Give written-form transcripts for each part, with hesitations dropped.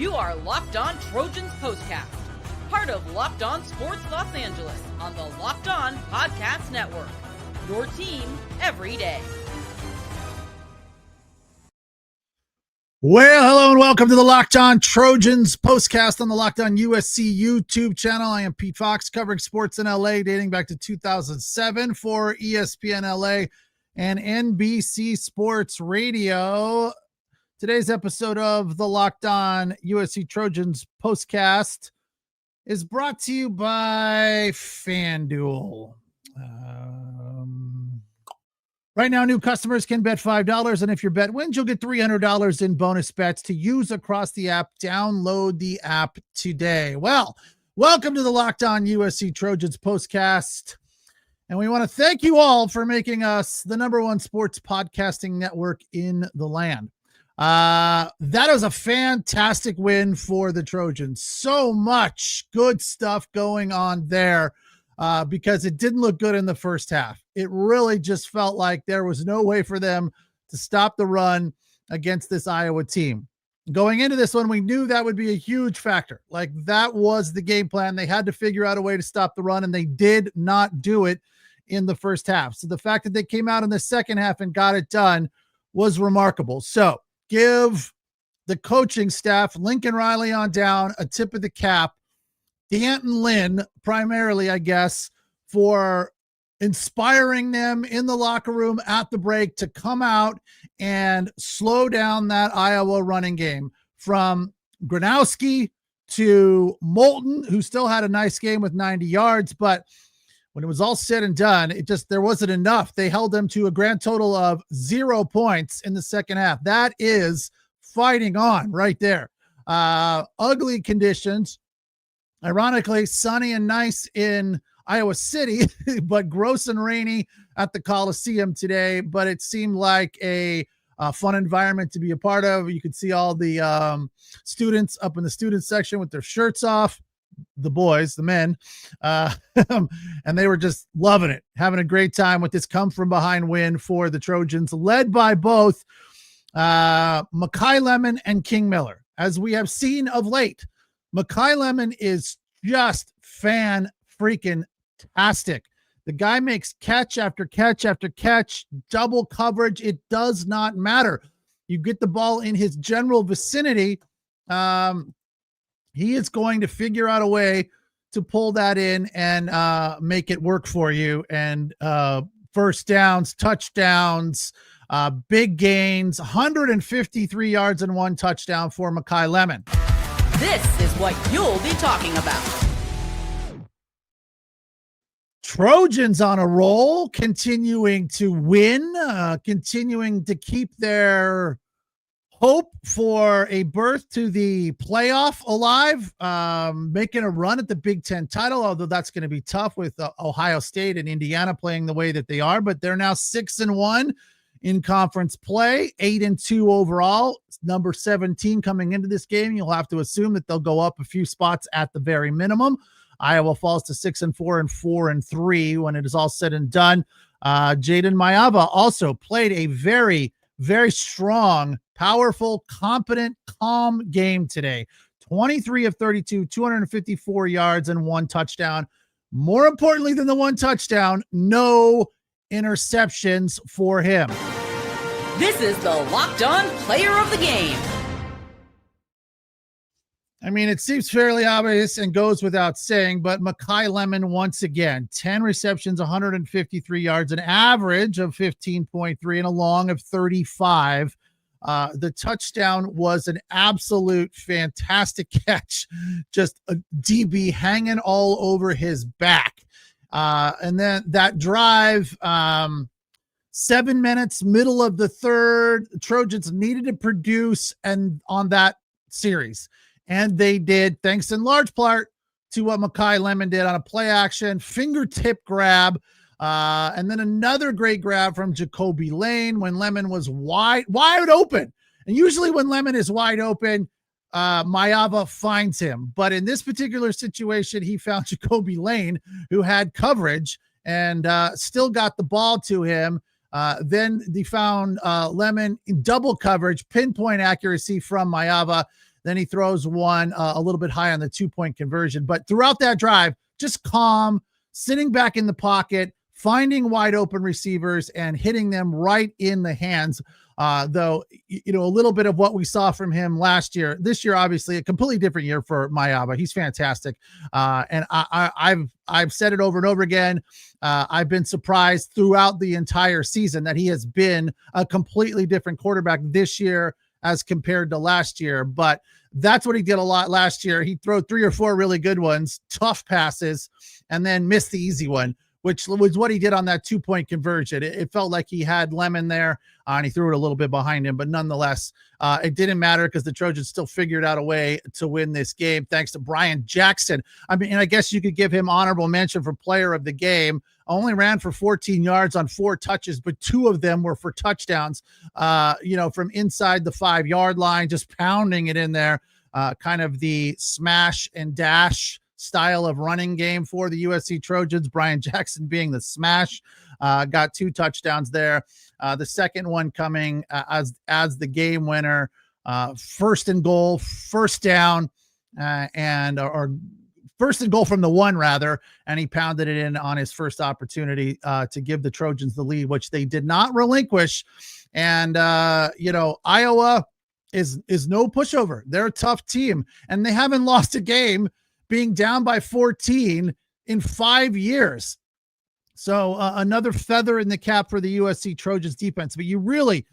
You are Locked On Trojans Postcast, part of Locked On Sports Los Angeles on the Locked On Podcast Network. Your team every day. Well, hello and welcome to the Locked On Trojans Postcast on the Locked On USC YouTube channel. I am Pete Fox, covering sports in LA dating back to 2007 for ESPN LA and NBC Sports Radio. Today's episode of the Locked On USC Trojans Postcast is brought to you by FanDuel. Right now, new customers can bet $5, and if your bet wins, you'll get $300 in bonus bets to use across the app. Download the app today. Well, welcome to the Locked On USC Trojans Postcast, and we want to thank you all for making us the #1 sports podcasting network in the land. That was a fantastic win for the Trojans. So much good stuff going on there because it didn't look good in the first half. It really just felt like there was no way for them to stop the run against this Iowa team. Going into this one, we knew that would be a huge factor. Like, that was the game plan. They had to figure out a way to stop the run, and they did not do it in the first half. So the fact that they came out in the second half and got it done was remarkable. So give the coaching staff, Lincoln Riley on down, a tip of the cap. D'ANTON Lynn, primarily, I guess, for inspiring them in the locker room at the break to come out and slow down that Iowa running game. From Gronowski to Moulton, who still had a nice game with 90 yards, but when it was all said and done, there wasn't enough. They held them to a grand total of 0 points in the second half. That is fighting on right there. Ugly conditions. Ironically, sunny and nice in Iowa City, but gross and rainy at the Coliseum today. But it seemed like a fun environment to be a part of. You could see all the students up in the student section with their shirts off. The boys, the men, and they were just loving it, having a great time with this come from behind win for the Trojans, led by both MAKAI Lemon and King Miller. As we have seen of late, MAKAI Lemon is just fan-freaking-tastic. The guy makes catch after catch after catch, double coverage. It does not matter. You get the ball in his general vicinity, he is going to figure out a way to pull that in and make it work for you. And first downs, touchdowns, big gains, 153 yards and 1 touchdown for MAKAI Lemon. This is what you'll be talking about. Trojans on a roll, continuing to win, continuing to keep their hope for a berth to the playoff alive, making a run at the Big Ten title, although that's going to be tough with Ohio State and Indiana playing the way that they are. But they're now 6-1 in conference play, 8-2 overall, number 17 coming into this game. You'll have to assume that they'll go up a few spots at the very minimum. Iowa falls to 6-4 and 4-3 when it is all said and done. JAYDEN MAIAVA also played a very, very strong, powerful, competent, calm game today. 23 of 32, 254 yards and 1 touchdown. More importantly than the 1 touchdown, no interceptions for him. This is the Locked On Player of the Game. I mean, it seems fairly obvious and goes without saying, but MAKAI Lemon once again, 10 receptions, 153 yards, an average of 15.3 and a long of 35. The touchdown was an absolute fantastic catch. Just a DB hanging all over his back. And then that drive, 7 minutes, middle of the third, Trojans needed to produce and on that series. And they did, thanks in large part to what MAKAI Lemon did on a play action, fingertip grab, and then another great grab from Jacoby Lane when Lemon was wide open. And usually when Lemon is wide open, Maiava finds him. But in this particular situation, he found Jacoby Lane, who had coverage and still got the ball to him. Then they found Lemon in double coverage, pinpoint accuracy from Maiava. Then he throws one a little bit high on the 2-point conversion. But throughout that drive, just calm, sitting back in the pocket, finding wide open receivers and hitting them right in the hands. Though, a little bit of what we saw from him last year, this year, obviously a completely different year for Maiava. He's fantastic. And I've said it over and over again. I've been surprised throughout the entire season that he has been a completely different quarterback this year as compared to last year. But that's what he did a lot last year. He threw 3 or 4 really good ones, tough passes, and then missed the easy one, which was what he did on that 2-point conversion. It felt like he had Lemon there, and he threw it a little bit behind him, but nonetheless, it didn't matter because the Trojans still figured out a way to win this game thanks to BRYAN JACKSON. I mean, and I guess you could give him honorable mention for player of the game. Only ran for 14 yards on 4 touches, but 2 of them were for touchdowns, from inside the 5-yard line, just pounding it in there, kind of the smash and dash style of running game for the USC Trojans. BRYAN JACKSON being the smash, got 2 touchdowns there. The second one coming as the game winner, first and goal, first down, or first and goal from the 1 rather, and he pounded it in on his first opportunity to give the Trojans the lead, which they did not relinquish. And Iowa is no pushover. They're a tough team, and they haven't lost a game being down by 14 in 5 years. So another feather in the cap for the USC Trojans defense. But you really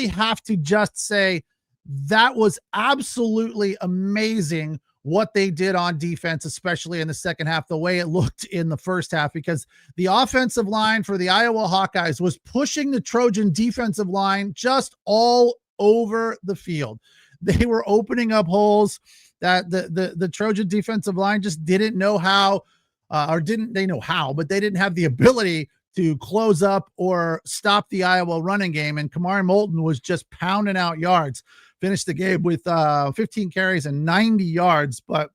have to just say that was absolutely amazing what they did on defense, especially in the second half, the way it looked in the first half, because the offensive line for the Iowa Hawkeyes was pushing the Trojan defensive line just all over the field. They were opening up holes that the Trojan defensive line just didn't know how, but they didn't have the ability to close up or stop the Iowa running game. And Kamari Moulton was just pounding out yards, finished the game with 15 carries and 90 yards, but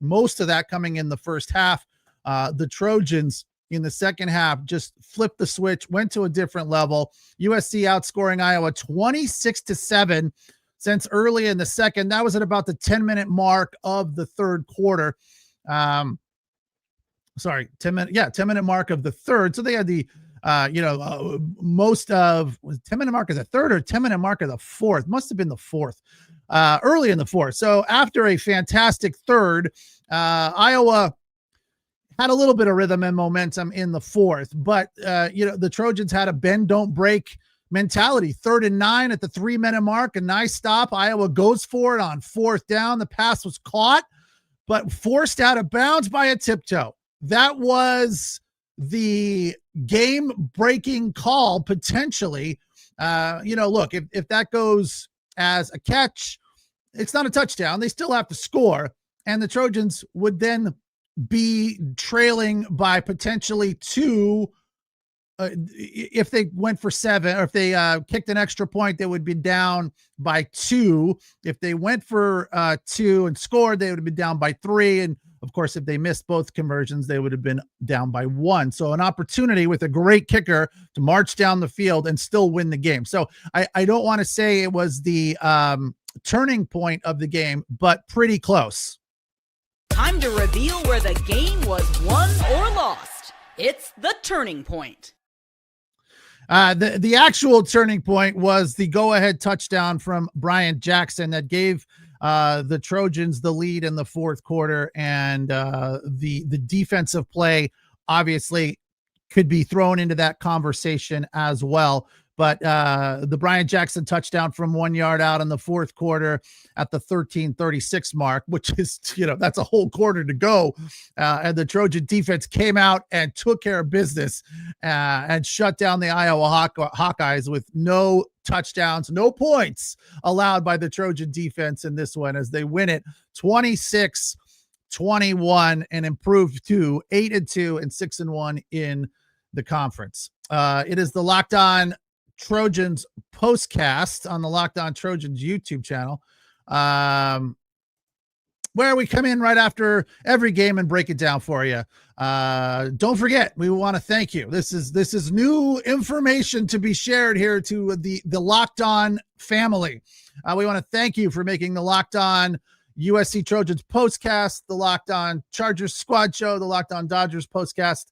most of that coming in the first half. The Trojans in the second half just flipped the switch, went to a different level. USC outscoring Iowa 26-7. Since early in the second. That was at about the 10-minute mark of the third quarter. 10-minute mark of the third. So they had the, most of, was 10-minute mark of the third or 10-minute mark of the fourth? Must have been the fourth, early in the fourth. So after a fantastic third, Iowa had a little bit of rhythm and momentum in the fourth, but, the Trojans had a bend, don't break mentality. 3rd and 9 at the 3-minute mark. A nice stop. Iowa goes for it on 4th down. The pass was caught, but forced out of bounds by a tiptoe. That was the game-breaking call, potentially. Look, if that goes as a catch, it's not a touchdown. They still have to score, and the Trojans would then be trailing by potentially 2. If they went for 7, or if they kicked an extra point, they would be down by 2. If they went for 2 and scored, they would have been down by 3. And of course, if they missed both conversions, they would have been down by 1. So an opportunity with a great kicker to march down the field and still win the game. So I don't want to say it was the turning point of the game, but pretty close. Time to reveal where the game was won or lost. It's the turning point. The actual turning point was the go-ahead touchdown from BRYAN JACKSON that gave the Trojans the lead in the fourth quarter, and the defensive play obviously could be thrown into that conversation as well. But the BRYAN JACKSON touchdown from 1 yard out in the fourth quarter at the 13:36 mark, which is, that's a whole quarter to go. And the Trojan defense came out and took care of business and shut down the Iowa Hawkeyes with no touchdowns, no points allowed by the Trojan defense in this one, as they win it 26-21 and improve to 8-2 and 6-1 in the conference. It is the Locked On Trojans postcast on the Locked On Trojans YouTube channel, where we come in right after every game and break it down for you. Don't forget, we want to thank you. This is new information to be shared here to the Locked On family. We want to thank you for making the Locked On USC Trojans Postcast, the Locked On Chargers Squad Show, the Locked On Dodgers Postcast,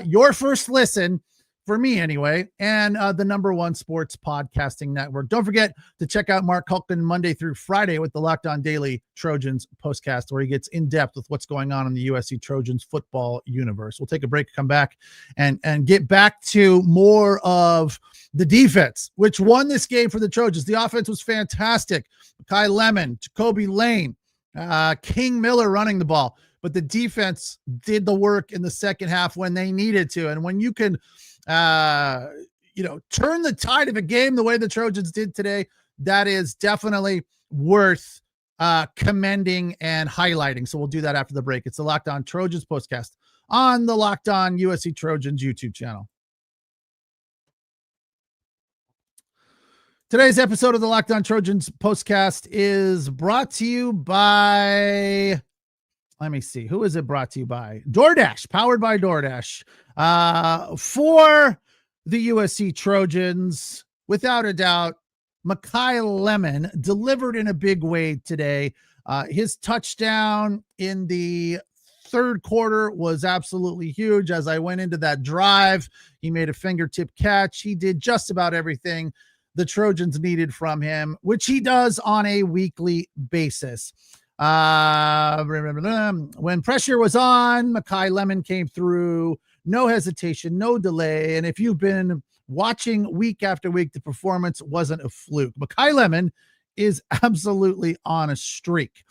your first listen, for me anyway, and the number one sports podcasting network. Don't forget to check out Mark Hulkman Monday through Friday with the Locked On Daily Trojans Postcast, where he gets in depth with what's going on in the USC Trojans football universe. We'll take a break, come back, and get back to more of the defense, which won this game for the Trojans. The offense was fantastic. MAKAI Lemon, Jacoby Lane, King Miller running the ball, but the defense did the work in the second half when they needed to. And when you can turn the tide of a game the way the Trojans did today, that is definitely worth commending and highlighting. So we'll do that after the break. It's the Locked On Trojans Postcast on the Locked On USC Trojans YouTube channel. Today's episode of the Locked On Trojans Postcast is brought to you by, let me see, who is it brought to you by? DoorDash, powered by DoorDash. For the USC Trojans, without a doubt, MAKAI Lemon delivered in a big way today. His touchdown in the third quarter was absolutely huge. As I went into that drive, he made a fingertip catch. He did just about everything the Trojans needed from him, which he does on a weekly basis. When pressure was on, MAKAI Lemon came through. No hesitation, no delay. And if you've been watching week after week, the performance wasn't a fluke. MAKAI Lemon is absolutely on a streak.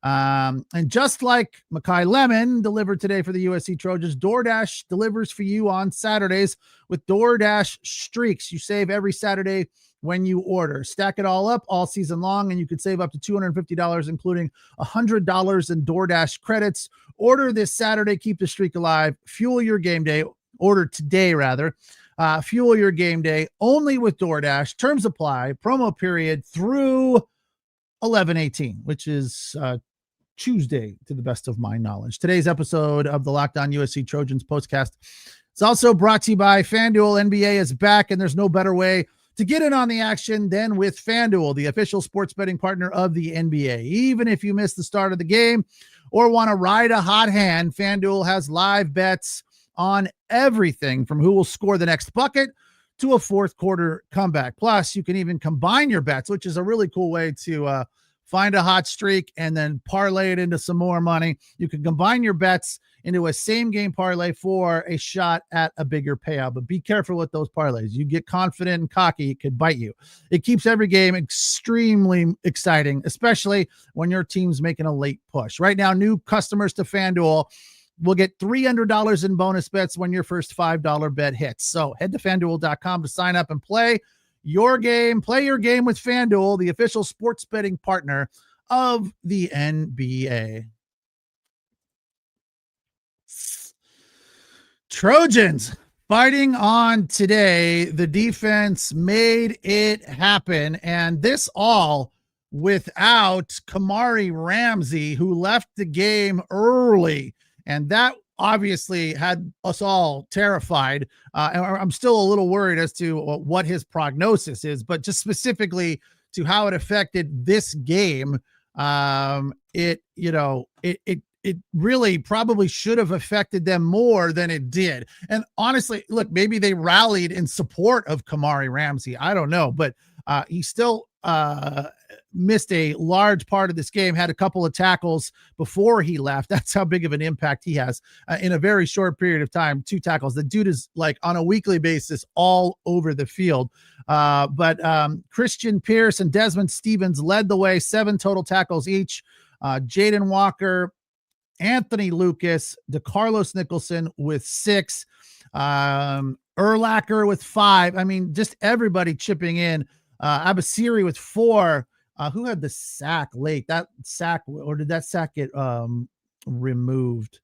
And just like MAKAI Lemon delivered today for the USC Trojans, DoorDash delivers for you on Saturdays with DoorDash streaks. You save every Saturday when you order. Stack it all up all season long, and you could save up to $250, including $100 in DoorDash credits. Order this Saturday. Keep the streak alive. Fuel your game day. Order today, rather. Fuel your game day only with DoorDash. Terms apply. Promo period through 11/18, which is Tuesday, to the best of my knowledge. Today's episode of the Locked On USC Trojans Postcast is also brought to you by FanDuel. NBA is back, and there's no better way to get in on the action than with FanDuel, the official sports betting partner of the NBA. Even if you missed the start of the game or want to ride a hot hand, FanDuel has live bets on everything from who will score the next bucket to a fourth quarter comeback. Plus, you can even combine your bets, which is a really cool way to find a hot streak and then parlay it into some more money. You can combine your bets into a same game parlay for a shot at a bigger payout, but be careful with those parlays. You get confident and cocky, it could bite you. It keeps every game extremely exciting, especially when your team's making a late push. Right now, new customers to FanDuel will get $300 in bonus bets when your first $5 bet hits. So head to FanDuel.com to sign up and play your game. Play your game with FanDuel, the official sports betting partner of the NBA. Trojans fighting on today. The defense made it happen, and this all without KAMARI RAMSEY, who left the game early, and that obviously had us all terrified. And I'm still a little worried as to what his prognosis is, but just specifically to how it affected this game. It really probably should have affected them more than it did. And honestly, look, maybe they rallied in support of KAMARI RAMSEY. I don't know, but he still missed a large part of this game, had a couple of tackles before he left. That's how big of an impact he has in a very short period of time. 2 tackles. The dude is like on a weekly basis all over the field. But Christian Pierce and Desmond Stevens led the way, 7 total tackles each. Jaden Walker, Anthony Lucas, DeCarlos Nicholson with 6, Urlacher with 5. I mean, just everybody chipping in. Abasiri with 4. Who had the sack late? That sack, or did that sack get removed?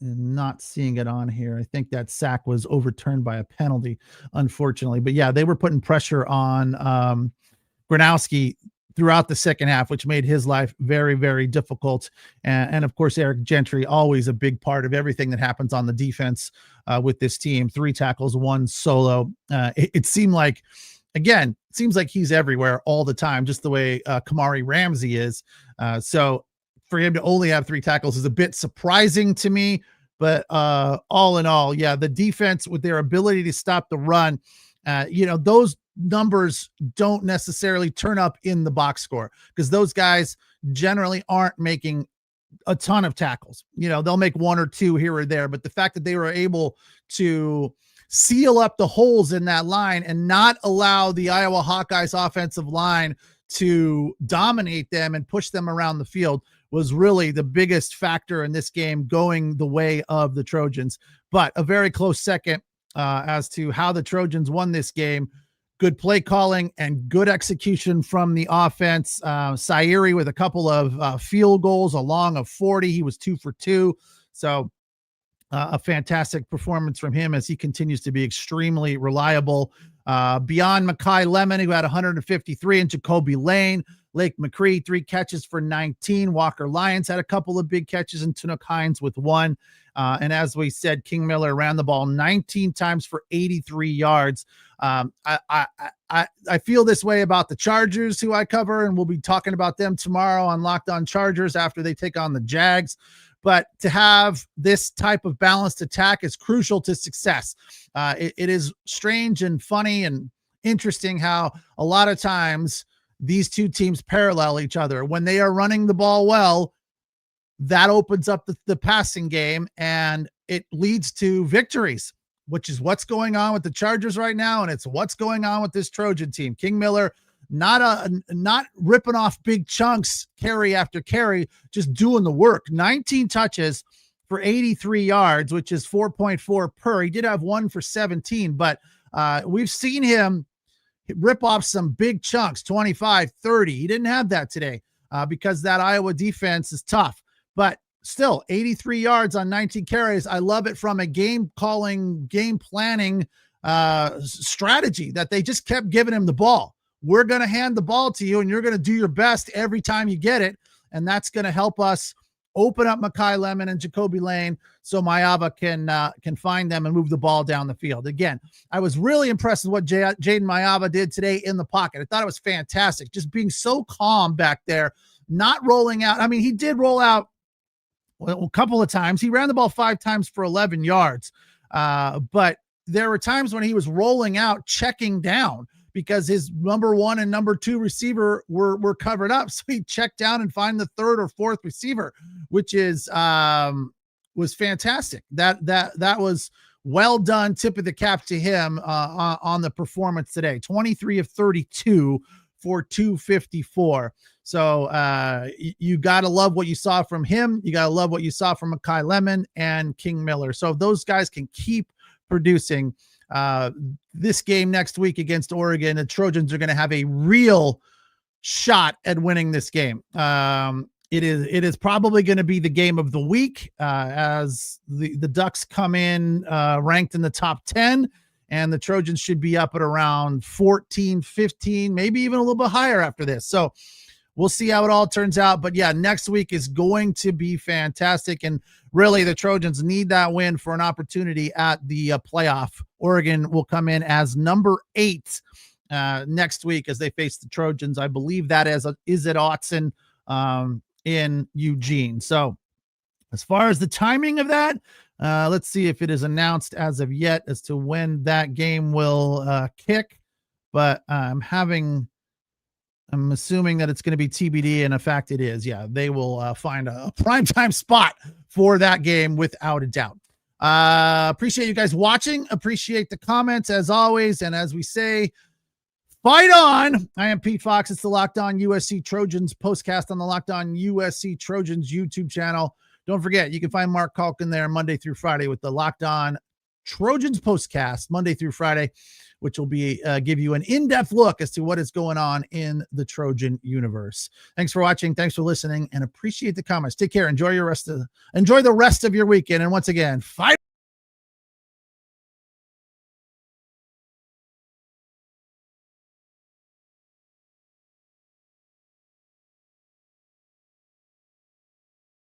I'm not seeing it on here. I think that sack was overturned by a penalty, unfortunately. But yeah, they were putting pressure on Gronowski throughout the second half, which made his life very, very difficult. And of course, Eric Gentry, always a big part of everything that happens on the defense with this team. 3 tackles, 1 solo. It seemed like again, it seems like he's everywhere all the time, just the way KAMARI RAMSEY is. So for him to only have 3 tackles is a bit surprising to me. But all in all, yeah, the defense with their ability to stop the run, those numbers don't necessarily turn up in the box score because those guys generally aren't making a ton of tackles. They'll make 1 or 2 here or there, but the fact that they were able to seal up the holes in that line and not allow the Iowa Hawkeyes offensive line to dominate them and push them around the field was really the biggest factor in this game going the way of the Trojans. But a very close second as to how the Trojans won this game. Good play calling and good execution from the offense. Sairi with a couple of field goals, a long of 40. He was 2 for 2. So a fantastic performance from him as he continues to be extremely reliable. Beyond MAKAI Lemon, who had 153, and Jacoby Lane, Lake McCree, 3 catches for 19. Walker Lyons had a couple of big catches, and Tunick Hines with 1. And as we said, King Miller ran the ball 19 times for 83 yards. I feel this way about the Chargers, who I cover, and we'll be talking about them tomorrow on Locked On Chargers after they take on the Jags. But to have this type of balanced attack is crucial to success. It is strange and funny and interesting how a lot of times these two teams parallel each other. When they are running the ball well, that opens up the passing game and it leads to victories, which is what's going on with the Chargers right now. And it's what's going on with this Trojan team. King Miller, not ripping off big chunks carry after carry, just doing the work. 19 touches for 83 yards, which is 4.4 per. He did have 1 for 17, but we've seen him rip off some big chunks, 25, 30. He didn't have that today because that Iowa defense is tough. But still, 83 yards on 19 carries. I love it from a game calling, game planning strategy that they just kept giving him the ball. We're going to hand the ball to you, and you're going to do your best every time you get it, and that's going to help us open up MAKAI Lemon and Jacoby Lane so Maiava can find them and move the ball down the field. Again, I was really impressed with what JAYDEN MAIAVA did today in the pocket. I thought it was fantastic, just being so calm back there, not rolling out. I mean, he did roll out a couple of times. He ran the ball 5 times for 11 yards, but there were times when he was rolling out, checking down, because his number 1 and number 2 receiver were covered up. So he checked down and find the 3rd or 4th receiver, which is was fantastic. That was well done. Tip of the cap to him on the performance today. 23 of 32 for 254. So you got to love what you saw from him. You got to love what you saw from MAKAI Lemon and King Miller. So if those guys can keep producing, this game next week against Oregon, the Trojans are going to have a real shot at winning this game. It is probably going to be the game of the week as the Ducks come in ranked in the top 10, and the Trojans should be up at around 14, 15, maybe even a little bit higher after this. So we'll see how it all turns out. But yeah, next week is going to be fantastic. And really, the Trojans need that win for an opportunity at the playoff. Oregon will come in as number 8 next week as they face the Trojans. I believe that is at Autzen in Eugene. So as far as the timing of that, let's see if it is announced as of yet as to when that game will kick. But I'm assuming that it's going to be TBD, and in fact it is. Yeah, they will find a primetime spot for that game without a doubt. Appreciate you guys watching. Appreciate the comments as always. And as we say, fight on. I am Pete Fox. It's the Locked On USC Trojans postcast on the Locked On USC Trojans YouTube channel. Don't forget, you can find Mark Calkin there Monday through Friday with the Locked On Trojans postcast Monday through Friday, which will be give you an in-depth look as to what is going on in the Trojan universe. Thanks for watching. Thanks for listening, and appreciate the comments. Take care. Enjoy the rest of your weekend. And once again, fight.